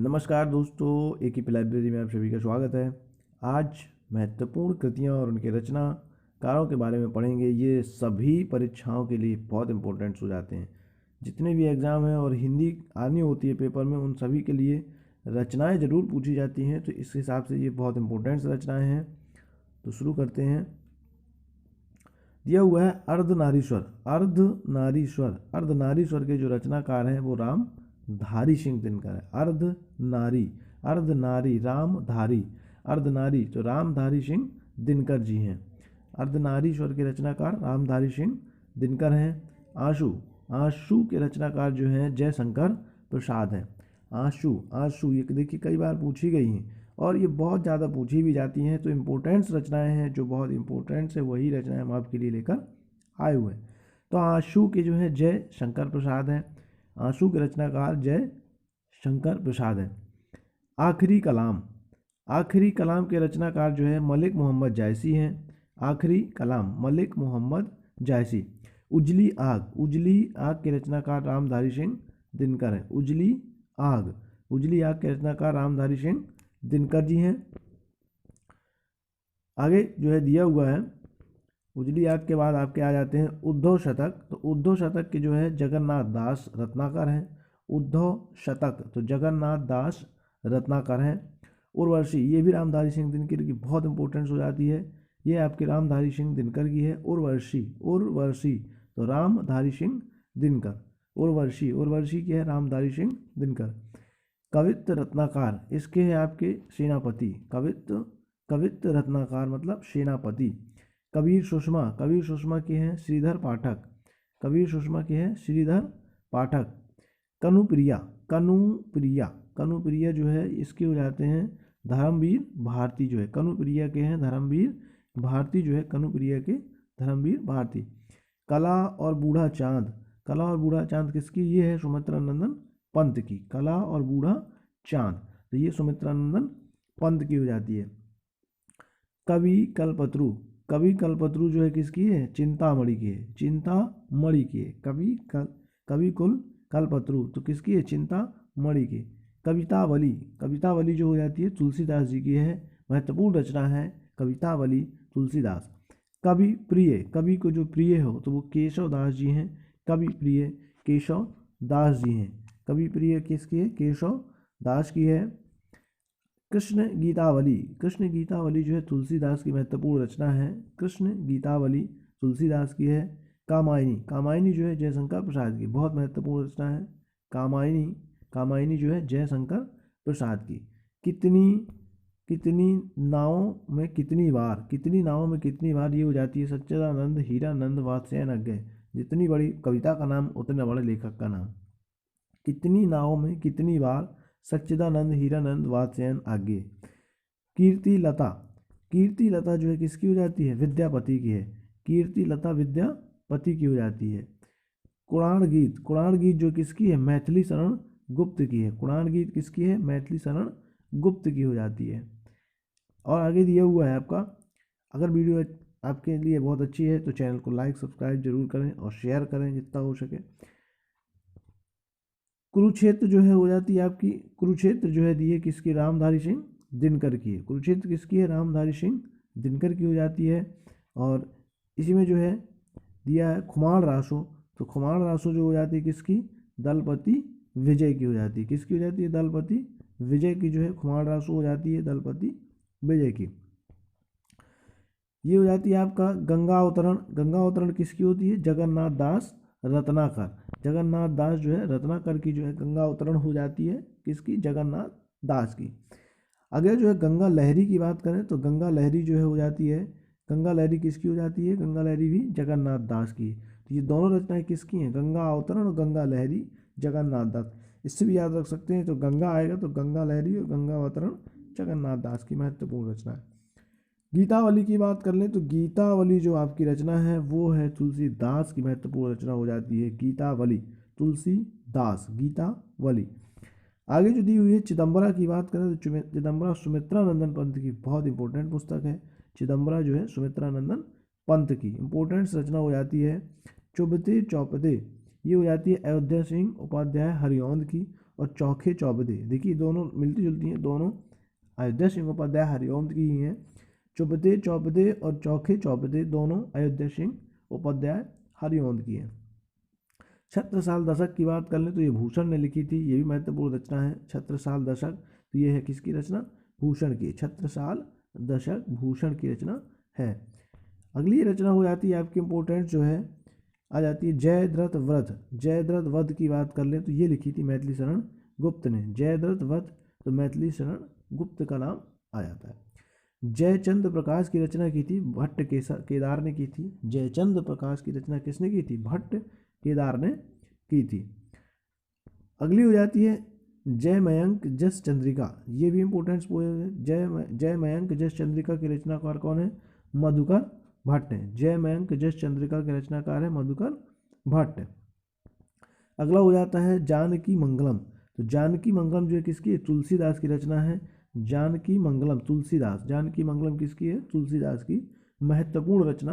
नमस्कार दोस्तों, एक ही लाइब्रेरी में आप सभी का स्वागत है। आज महत्वपूर्ण कृतियाँ और उनके रचनाकारों के बारे में पढ़ेंगे। ये सभी परीक्षाओं के लिए बहुत इंपॉर्टेंट्स हो जाते हैं। जितने भी एग्ज़ाम हैं और हिंदी आनी होती है पेपर में, उन सभी के लिए रचनाएं ज़रूर पूछी जाती हैं, तो इस हिसाब से ये बहुत इंपॉर्टेंट्स रचनाएँ हैं। तो शुरू करते हैं। दिया हुआ है अर्धनारीश्वर। अर्धनारीश्वर के जो रचनाकार हैं वो रामधारी सिंह दिनकर है। अर्धनारी रामधारी, अर्धनारी तो रामधारी सिंह दिनकर जी हैं। अर्धनारीश्वर के रचनाकार रामधारी सिंह दिनकर हैं। आशु के रचनाकार जो हैं जयशंकर प्रसाद हैं। आशु ये देखिए कई बार पूछी गई हैं और ये बहुत ज़्यादा पूछी भी जाती हैं। तो इम्पोर्टेंट्स रचनाएं हैं, जो बहुत इम्पोर्टेंट्स है वही रचनाएं हम आपके लिए लेकर आए हुए हैं। तो आशु के जो है जय शंकर प्रसाद हैं। आशु के रचनाकार जय शंकर प्रसाद हैं। आखिरी कलाम के रचनाकार जो है मलिक मोहम्मद जायसी हैं। आखिरी कलाम मलिक मोहम्मद जायसी। उजली आग के रचनाकार रामधारी सिंह दिनकर है। उजली आग के रचनाकार रामधारी सिंह दिनकर जी हैं। आगे जो है दिया हुआ है, उजली आग के बाद आपके आ जाते हैं उद्धव शतक। तो उद्धव शतक के जो है जगन्नाथ दास रत्नाकर हैं। उद्धव शतक तो जगन्नाथ दास रत्नाकर हैं। उर्वशी ये भी रामधारी सिंह दिनकर की बहुत इंपॉर्टेंस हो जाती है। ये आपके रामधारी सिंह दिनकर की है। उर्वशी तो रामधारी सिंह दिनकर। उर्वशी की है रामधारी सिंह दिनकर। कवित्व रत्नाकार इसके हैं आपके सेनापति। कवित्व रत्नाकार मतलब सेनापति। कबीर सुषमा के हैं श्रीधर पाठक। कनुप्रिया जो है इसके हो जाते हैं धर्मवीर भारती जो है। कनुप्रिया के हैं धर्मवीर भारती जो है। कनुप्रिया के धर्मवीर भारती। कला और बूढ़ा चांद किसकी? ये है सुमित्रा नंदन पंत की। कला और बूढ़ा चांद तो ये सुमित्रा नंदन पंत की हो जाती है। कवि कल्पतरु जो है किसकी है? चिंतामणि की है। कवि कुल कल्पतरु तो किसकी है? चिंतामणि की। कवितावली जो हो जाती है तुलसीदास जी की है। महत्वपूर्ण रचना है कवितावली तुलसीदास। कवि को जो प्रिय हो तो वो केशव दास जी हैं। कवि प्रिय केशव दास जी हैं। कवि प्रिय किसकी है? केशव दास की है। कृष्ण गीतावली जो है तुलसीदास की महत्वपूर्ण रचना है। कृष्ण गीतावली तुलसीदास की है। कामायनी जो है जयशंकर प्रसाद की बहुत महत्वपूर्ण रचना है। कामायनी जो है जयशंकर प्रसाद की। कितनी नावों में कितनी बार ये हो जाती है सच्चिदानंद हीरानंद वात्स्यायन अज्ञे। जितनी बड़ी कविता का नाम उतने बड़े लेखक का नाम। कितनी नावों में कितनी बार सच्चिदानंद हीरानंद वात्स्यायन आज्ञे। कीर्ति लता जो है किसकी हो जाती है? विद्यापति की है। कीर्ति लता विद्यापति की हो जाती है। कुराण गीत जो किसकी है? मैथिली शरण गुप्त की है। कुराण गीत किसकी है? मैथिली शरण गुप्त की हो जाती है। और आगे दिया हुआ है आपका, अगर वीडियो आपके लिए बहुत अच्छी है तो चैनल को लाइक सब्सक्राइब जरूर करें और शेयर करें जितना हो सके। कुरुक्षेत्र जो है हो जाती है आपकी, कुरुक्षेत्र जो है दी है किसकी? रामधारी सिंह दिनकर की है। कुरुक्षेत्र किसकी है? रामधारी सिंह दिनकर की हो जाती है। और इसी में जो है दिया है खुमार रासो। तो खुमार रासो जो हो जाती है किसकी? दलपति विजय की हो जाती है। किसकी हो जाती है? दलपति विजय की जो है खुमार रासो हो जाती है दलपति विजय की। ये हो जाती है आपका गंगा अवतरण किसकी होती है? जगन्नाथ दास रत्नाकर। जगन्नाथ दास जो है रत्नाकर की जो है गंगा अवतरण हो जाती है किसकी? जगन्नाथ दास की। अगर जो है गंगा लहरी की बात करें तो गंगा लहरी जो है हो जाती है, गंगा लहरी किसकी हो जाती है? गंगा लहरी भी जगन्नाथ दास की। तो ये दोनों रचनाएं किसकी हैं? गंगा अवतरण और गंगा लहरी जगन्नाथ दास। इससे भी याद रख सकते हैं, तो गंगा आएगा तो गंगा लहरी और गंगा अवतरण जगन्नाथ दास की महत्वपूर्ण रचना है। गीतावली की बात कर लें तो गीतावली जो आपकी रचना है वो है तुलसीदास की महत्वपूर्ण रचना हो जाती है। गीतावली तुलसीदास गीतावली। आगे जो दी हुई है चिदम्बरा की बात करें तो चिदम्बरा सुमित्रा नंदन पंत की बहुत इंपॉर्टेंट पुस्तक है। चिदम्बरा जो है सुमित्रा नंदन पंत की इंपॉर्टेंट रचना हो जाती है। चुभते चौपते ये हो जाती है अयोध्या सिंह उपाध्याय हरिऔंद की। और चौखे चौबदे, देखिए दोनों मिलती जुलती हैं, दोनों अयोध्या सिंह उपाध्याय हरिओंद की ही हैं। चुपते चौपदे और चौखे चौपदे दोनों अयोध्या सिंह उपाध्याय हरिओंद की हैं। छत्रसाल दशक की बात कर लें तो ये भूषण ने लिखी थी, ये भी महत्वपूर्ण रचना है। छत्रसाल दशक, तो ये है किसकी रचना? भूषण की। छत्रसाल दशक भूषण की रचना है। अगली रचना हो जाती है आपकी इम्पोर्टेंट जो है, आ जाती है जयद्रथ व्रत। जयद्रथ वध की बात कर लें तो ये लिखी थी मैथिली शरण गुप्त ने। जयद्रथ वध, तो मैथिली शरण गुप्त का नाम आ जाता है। जयचंद्र प्रकाश की रचना की थी भट्ट केदार ने की थी। जयचंद्र प्रकाश की रचना किसने की थी? भट्ट केदार ने की थी। अगली हो जाती है जय मयंक जस चंद्रिका, ये भी इंपॉर्टेंट पोएम है। जय मयंक जस चंद्रिका के रचनाकार कौन है? मधुकर भट्ट है। जय मयंक जस चंद्रिका के रचनाकार है मधुकर भट्ट। अगला हो जाता है जानकी मंगलम। तो जानकी मंगलम जो है किसकी है? तुलसीदास की रचना है। जानकी मंगलम तुलसीदास, जानकी मंगलम किसकी है? तुलसीदास की महत्वपूर्ण रचना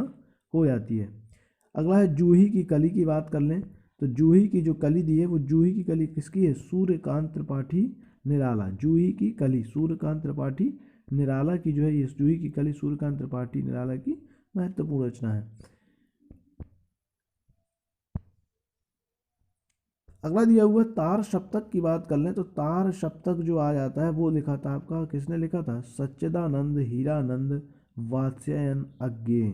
हो जाती है। अगला है जूही की कली की बात कर लें तो जूही की जो कली दी है वो जूही की कली किसकी है? सूर्यकांत त्रिपाठी निराला। जूही की कली सूर्यकांत त्रिपाठी निराला की जो है, ये जूही की कली सूर्यकांत त्रिपाठी निराला की महत्वपूर्ण रचना है। अगला दिया हुआ तार सप्तक की बात कर लें तो तार सप्तक जो आ जाता है वो लिखा था आपका, किसने लिखा था? सच्चिदानंद हीरानंद वात्स्ययन अज्ञे।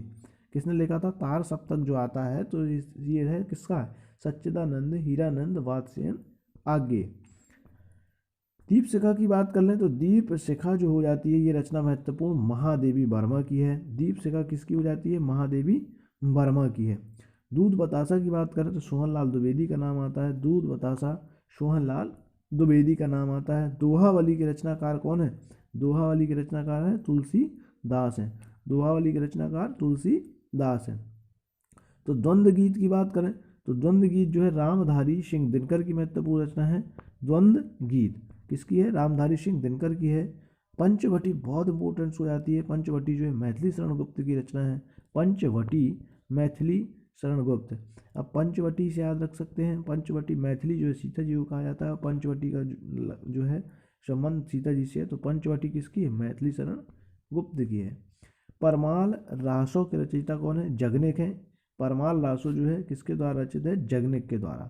किसने लिखा था? तार सप्तक जो आता है तो ये है किसका? सच्चिदानंद हीरानंद वात्स्ययन आज्ञे। दीप शिखा की बात कर लें तो दीप शिखा जो हो जाती है ये रचना महत्वपूर्ण महादेवी वर्मा की है। दीप शिखा किसकी हो जाती है? महादेवी वर्मा की है। दूध बतासा की बात करें तो सोहनलाल द्विवेदी का नाम आता है। दूध बतासा सोहनलाल द्विवेदी का नाम आता है। दोहावली के रचनाकार कौन है? दोहावली के रचनाकार है तुलसीदास है। दोहावली के रचनाकार तुलसीदास है। तो द्वंद्व गीत की बात करें तो द्वंद्व गीत जो है रामधारी सिंह दिनकर की महत्वपूर्ण रचना है। द्वंद्व गीत किसकी है? रामधारी सिंह दिनकर की है। पंचवटी बहुत इंपॉर्टेंट हो जाती है। पंचवटी जो है मैथिली शरण गुप्त की रचना है। पंचवटी मैथिली शरण गुप्त। अब पंचवटी से याद रख सकते हैं, पंचवटी मैथिली जो है सीता जी को कहा जाता है। पंचवटी का जो है संबंध सीता जी से है, तो पंचवटी किसकी है? मैथिली शरण गुप्त की है। परमाल रासों के रचयिता कौन है? जगनिक है। परमाल रासो जो है किसके द्वारा रचित है? जगनिक के द्वारा।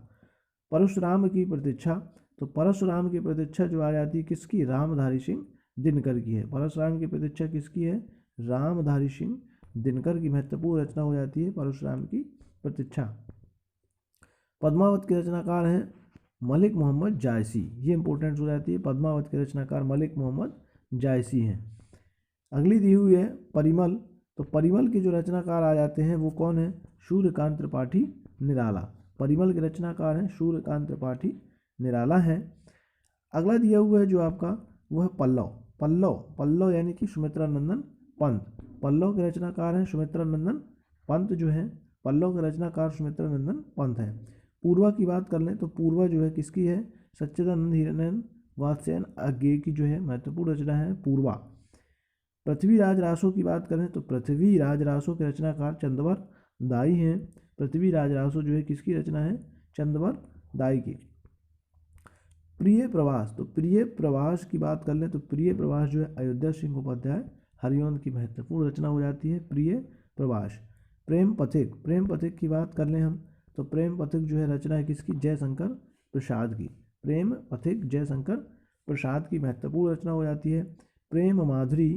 परशुराम की प्रतीक्षा, तो परशुराम की प्रतीक्षा जो आ जाती है किसकी? रामधारी सिंह दिनकर की है। परशुराम की प्रतीक्षा किसकी है? रामधारी सिंह दिनकर की महत्वपूर्ण रचना हो जाती है परशुराम की प्रतीक्षा। पद्मावत के रचनाकार हैं मलिक मोहम्मद जायसी, ये इंपॉर्टेंट हो जाती है। पद्मावत के रचनाकार मलिक मोहम्मद जायसी हैं। अगली दी हुई है परिमल, तो परिमल के जो रचनाकार आ जाते हैं वो कौन है? सूर्यकांत त्रिपाठी निराला। परिमल के रचनाकार हैं सूर्यकांत त्रिपाठी निराला है। अगला दिया हुआ है जो आपका वो है पल्लव। पल्लव यानी कि सुमित्रा नंदन पंत। पल्लव के रचनाकार हैं सुमित्रा नंदन पंत जो है, पल्लव के रचनाकार सुमित्रा नंदन पंत हैं। पूर्वा की बात कर लें तो पूर्वा जो है किसकी है? सच्चिदानंद हीरानंद वात्स्ययन अज्ञे की जो है महत्वपूर्ण रचना है पूर्वा। पृथ्वीराज रासो की बात करें तो पृथ्वीराज रासो के रचनाकार चंद्रवर दाई हैं। पृथ्वीराज रासो जो है किसकी रचना है? चंद्रवर दाई की। प्रिय प्रवास, तो प्रिय प्रवास की बात कर लें तो प्रिय प्रवास जो है अयोध्या सिंह उपाध्याय हरिओंद की महत्वपूर्ण रचना हो जाती है प्रिय प्रवास। प्रेम पथिक, प्रेम पथिक की बात कर लें हम तो प्रेम पथिक जो है रचना है किसकी? जयशंकर प्रसाद की। प्रेम पथिक जयशंकर प्रसाद की महत्वपूर्ण रचना हो जाती है। प्रेम माधुरी,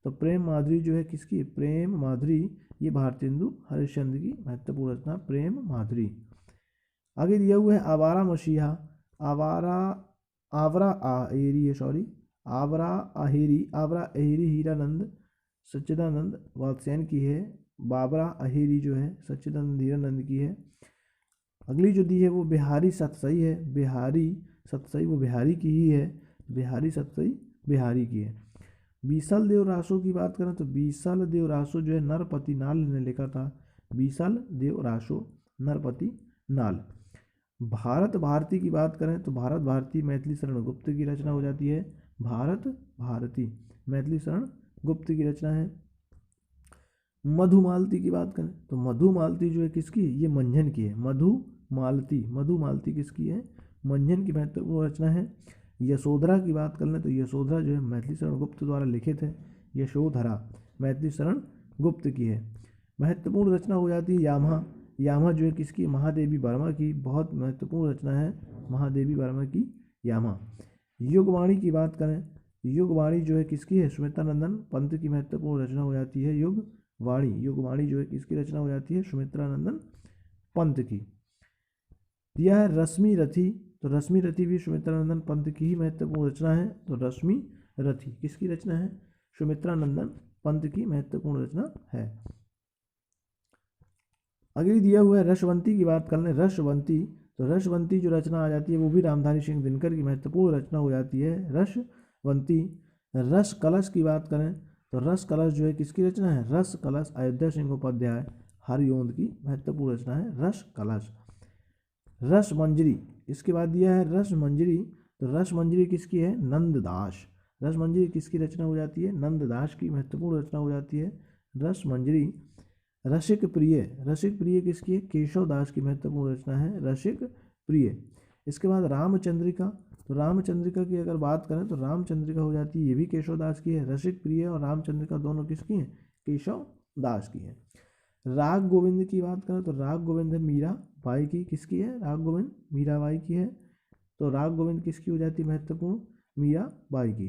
तो प्रेम माधुरी जो है किसकी? प्रेम माधुरी ये भारतेंदु हरिश्चंद्र की महत्वपूर्ण रचना प्रेम माधुरी। आगे दिया हुआ है आवारा मसीहा। आवरा अहेरी हीरानंद सच्चिदानंद वात्स्ययन की है। बाबरा अहेरी जो है सच्चिदानंद हीरानंद की है। अगली जो दी है वो बिहारी सतसई है। बिहारी सतसई वो बिहारी की ही है। बिहारी सतसई बिहारी की है। बीसल देव रासो की बात करें तो बीसल देव रासो जो है नरपति नाल ने लिखा था। बीसल देव रासो नरपति नाल। भारत भारती की बात करें तो भारत भारती मैथिली शरण गुप्त की रचना हो जाती है। भारत भारती मैथिली शरण गुप्त की रचना है। मधुमालती की बात करें तो मधुमालती जो है किसकी? ये मंझन की है। मधुमालती किसकी है? मंझन की महत्वपूर्ण रचना है। यशोधरा की बात कर लें तो यशोधरा जो है मैथिली शरण गुप्त द्वारा लिखित है। यशोधरा मैथिली शरण गुप्त की है। महत्वपूर्ण रचना हो जाती है यामा। यामा जो है किसकी, महादेवी वर्मा की, बहुत महत्वपूर्ण रचना है महादेवी वर्मा की यामा। युगवाणी की बात करें, युगवाणी जो है किसकी है, सुमित्रानंदन पंत की महत्वपूर्ण रचना हो जाती है युगवाणी। युगवाणी जो है किसकी रचना हो जाती है, सुमित्रानंदन पंत की। यह है रश्मि रथी, तो रश्मि रथी भी सुमित्रानंदन पंत की ही महत्वपूर्ण रचना है। तो रश्मि रथी किसकी रचना है, सुमित्रानंदन पंत की महत्वपूर्ण रचना है। अगली दिया हुआ है रसवंती की बात कर लें। रसवंती, तो रसवंती जो रचना आ जाती है वो भी रामधारी सिंह दिनकर की महत्वपूर्ण रचना हो जाती है रसवंती। रस कलश की बात करें तो रस कलश जो है किसकी रचना है, रस कलश अयोध्या सिंह उपाध्याय हरिओंद की महत्वपूर्ण रचना है रस कलश। रस मंजरी, इसके बाद दिया है रस मंजरी, तो रस मंजरी किसकी है, नंददास। रस मंजरी किसकी रचना हो जाती है, नंददास की महत्वपूर्ण रचना हो जाती है रस मंजरी। रसिक प्रिय, रसिक प्रिय किसकी है, केशव दास की महत्वपूर्ण रचना है रसिक प्रिय। इसके बाद रामचंद्रिका, तो रामचंद्रिका की अगर बात करें तो रामचंद्रिका हो जाती है, ये भी केशव दास की है। रसिक प्रिय और रामचंद्रिका दोनों किसकी हैं, केशव दास की है। राग गोविंद की बात करें तो राग गोविंद है मीरा बाई की, किसकी है, राग गोविंद मीराबाई की है। तो राग गोविंद किसकी हो जाती है महत्वपूर्ण, मीरा बाई की।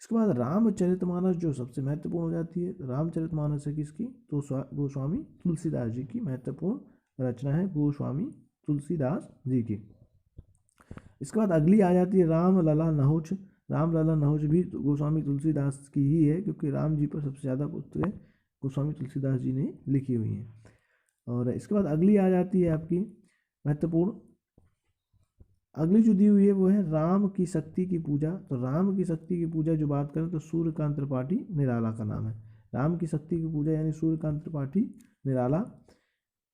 इसके बाद रामचरितमानस जो सबसे महत्वपूर्ण हो जाती है, रामचरितमानस है किसकी, तो गोस्वामी तुलसीदास जी की महत्वपूर्ण रचना है, गोस्वामी तुलसीदास जी की। इसके बाद अगली आ जाती है रामलला नहुच। रामलला नहुच भी गोस्वामी तुलसीदास की ही है, क्योंकि राम जी पर सबसे ज़्यादा पुस्तकें गोस्वामी तुलसीदास जी ने लिखी हुई हैं। और इसके बाद अगली आ जाती है आपकी महत्वपूर्ण, अगली जो दी हुई है वो है राम की शक्ति की पूजा। तो राम की शक्ति की पूजा जो बात करें तो सूर्यकांत त्रिपाठी निराला का नाम है। राम की शक्ति की पूजा यानी सूर्यकांत त्रिपाठी निराला।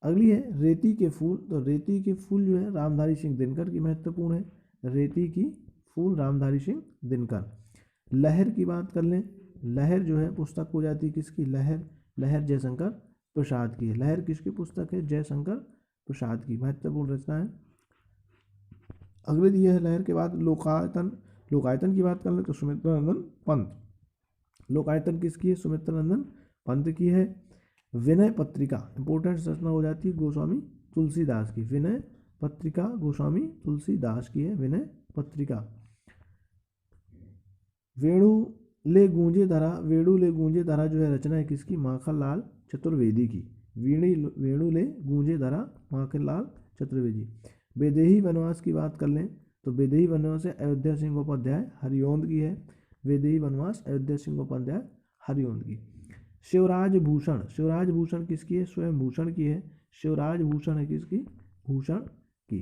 अगली है रेती के फूल, तो रेती के फूल जो है रामधारी सिंह दिनकर की महत्वपूर्ण है, रेती की फूल रामधारी सिंह दिनकर। लहर की बात कर लें, लहर जो है पुस्तक हो जाती है किसकी, लहर, लहर जयशंकर प्रसाद की है। लहर किसकी पुस्तक है, जयशंकर प्रसाद की महत्वपूर्ण रचना है। अगले दिए है लहर के बाद लोकायतन। लोकायतन की बात कर लें तो सुमित्रानंदन पंत, लोकायतन किसकी है, सुमित्रानंदन पंत की है। विनय पत्रिका इंपॉर्टेंट रचना हो जाती है गोस्वामी तुलसीदास की, विनय पत्रिका गोस्वामी तुलसीदास की है विनय पत्रिका। वेणु ले गूंजे धरा, वेणु ले गूंजे धरा जो है रचना है किसकी, माखनलाल चतुर्वेदी की। वेणु ले गूंजे धरा माखनलाल चतुर्वेदी। वैदेही वनवास की बात कर लें तो वैदेही वनवास है अयोध्या सिंह उपाध्याय हरिओंद की है। वैदेही वनवास अयोध्या सिंह उपाध्याय हरिओंद की। शिवराज भूषण, शिवराज भूषण किसकी है, स्वयं भूषण की है। शिवराज भूषण है किसकी, भूषण की।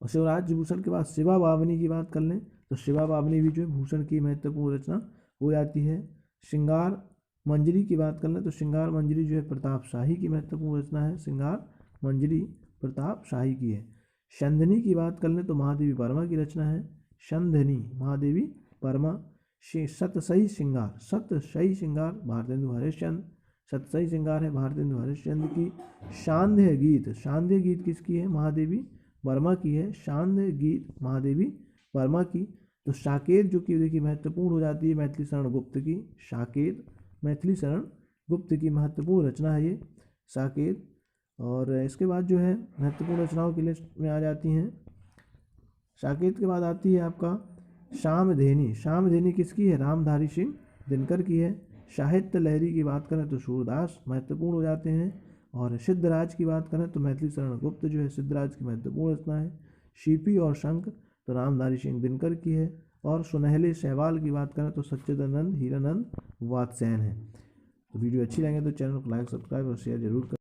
और शिवराज भूषण के बाद शिवा बावनी की बात कर लें तो शिवा बावनी भी जो है भूषण की महत्वपूर्ण रचना हो जाती है। श्रृंगार मंजरी की बात कर लें तो श्रृंगार मंजरी जो है प्रताप शाही की महत्वपूर्ण रचना है, श्रृंगार मंजरी प्रताप शाही की है। संधिनी की बात कर लें तो महादेवी वर्मा की रचना है, संधिनी महादेवी वर्मा। सतसई श्रृंगार, सतसई श्रृंगार भारतेंदु हरिश्चंद्र, सतसई श्रृंगार है भारतेंदु हरिश्चंद्र की। शांध्य गीत, शांध्य गीत किसकी है, महादेवी वर्मा की है, शांध्य गीत महादेवी वर्मा की। तो साकेत जो कि देखिए महत्वपूर्ण हो जाती है मैथिली शरण गुप्त की, साकेत मैथिली शरण गुप्त की महत्वपूर्ण रचना है ये साकेत। और इसके बाद जो है महत्वपूर्ण रचनाओं की लिस्ट में आ जाती हैं। साकेत के बाद आती है आपका श्यामधेनी। श्यामधेनी किसकी है, रामधारी सिंह दिनकर की है। साहित्य लहरी की बात करें तो सूरदास महत्वपूर्ण हो जाते हैं। और सिद्धराज की बात करें तो मैथिली शरण गुप्त जो है सिद्धराज की महत्वपूर्ण रचना है। शिपी और शंख तो रामधारी सिंह दिनकर की है। और सुनहले सहवाल की बात करें तो सच्चिदानंद हीरानंद वात्स्यायन है। तो वीडियो अच्छी लगे तो चैनल को लाइक सब्सक्राइब और शेयर जरूर करें।